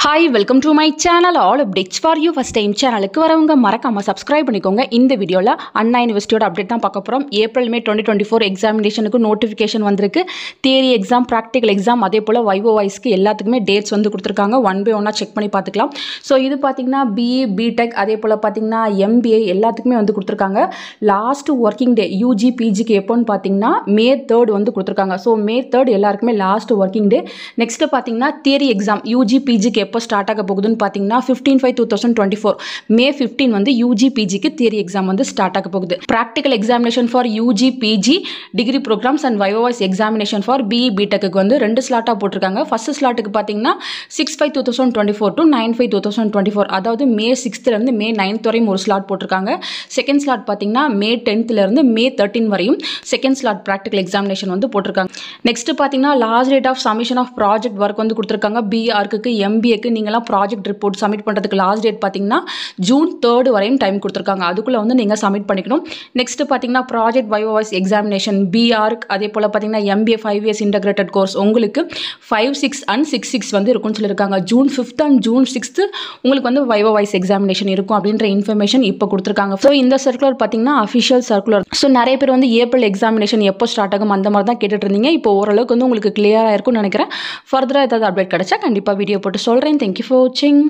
Hi, welcome to my channel. All updates for you. First time channel க்கு வரவங்க மறக்காம subscribe பண்ணிக்கோங்க. இந்த வீடியோல அண்ணா யுனிவர்சிட்டியோட அப்டேட் தான் பார்க்க போறோம். ஏப்ரல் மே 2024 எக்ஸாமினேஷனுக்கு நோட்டிஃபிகேஷன் வந்திருக்கு. தியரி எக்ஸாம், பிராக்டிகல் எக்ஸாம், அதே போல வைவோ வாய்ஸ்க்கு எல்லாத்துக்குமே டேட்ஸ் வந்து கொடுத்துருக்காங்க. ஒன் பை ஒன்னா செக் பண்ணி பார்த்துக்கலாம். ஸோ இது பார்த்தீங்கன்னா பிஇ, பிடெக், அதே போல பார்த்தீங்கன்னா எம்பிஏ எல்லாத்துக்குமே வந்து கொடுத்துருக்காங்க. லாஸ்ட் ஒர்க்கிங் டே யூஜி பிஜிக்கு எப்போன்னு பார்த்தீங்கன்னா மே 3 வந்து கொடுத்துருக்காங்க. ஸோ மே 3 எல்லாருக்குமே லாஸ்ட் ஒர்க்கிங் டே. நெக்ஸ்ட் பார்த்தீங்கன்னா தியரி எக்ஸாம் யூஜி பிஜிக்கு எப்போ ஸ்டார்ட் ஆக போகுதுன்னு பார்த்தீங்கன்னா 15/5/2024 மே 15 வந்து யூஜி பிஜிக்கு தியரி எக்ஸாம் வந்து ஸ்டார்ட் ஆக போகுது. Practical examination for UG PG degree programmes and viva voce examination for BE பிடெக்கு வந்து 2 ஸ்லாட்டாக போட்டிருக்காங்க. ஃபர்ஸ்ட் ஸ்லாட்டுக்கு பார்த்தீங்கன்னா 6/5/2024 to 9/5/2024, அதாவது மே 6th மே 9th வரையும் ஒரு ஸ்லாட் போட்டிருக்காங்க. செகண்ட் ஸ்லாட் பார்த்தீங்கன்னா மே 10th மே 13 வரையும் செகண்ட் ஸ்லாட் ப்ராக்டிகல் எக்ஸாமினேஷன் வந்து போட்டிருக்காங்க. நெக்ஸ்ட் பார்த்தீங்கன்னா last date of submission of project work வந்து கொடுத்துருக்காங்க. பிஆர்க்கு எம்பிஏக்கு நீங்களாம் ப்ராஜெக்ட் ரிப்போர்ட் சப்மிட் பண்ணுறதுக்கு லாஸ்ட் டேட் பார்த்தீங்கன்னா ஜூன் 3 வரையும் டைம் கொடுத்துருக்காங்க. அதுக்குள்ளே வந்து நீங்கள் சப்மிட் பண்ணிக்கணும். நெக்ஸ்ட் பார்த்தீங்கன்னா project vivo voce examination B.Arch, அதே போல் பார்த்தீங்கன்னா எம்பிஏ 5 years இன்டகிரேட்டட் கோர்ஸ் உங்களுக்கு 5, 6 and 6/6 வந்து இருக்கும்னு சொல்லியிருக்காங்க. June 5th and June 6th உங்களுக்கு வந்து வைவோ வாய்ஸ் எக்ஸாமினேஷன் இருக்கும் அப்படின்ற இன்ஃபர்மேஷன் இப்போ கொடுத்துருக்காங்க. ஸோ இந்த சர்க்குலர் பார்த்தீங்கன்னா அஃபிஷியல் சர்க்குலர். ஸோ நிறைய பேர் வந்து ஏப்ரல் எக்ஸாமினேஷன் எப்போ ஸ்டார்ட் ஆகும் அந்த மாதிரி தான் கேட்டுட்டு இருந்தீங்க. இப்போ ஓரளவுக்கு வந்து உங்களுக்கு கிளியராக இருக்கும்னு நினைக்கிறேன். ஃபர்தராக ஏதாவது அப்டேட் கிடைச்சா கண்டிப்பாக வீடியோ போட்டு சொல்கிறேன். தேங்க்யூ ஃபார் வாட்சிங்.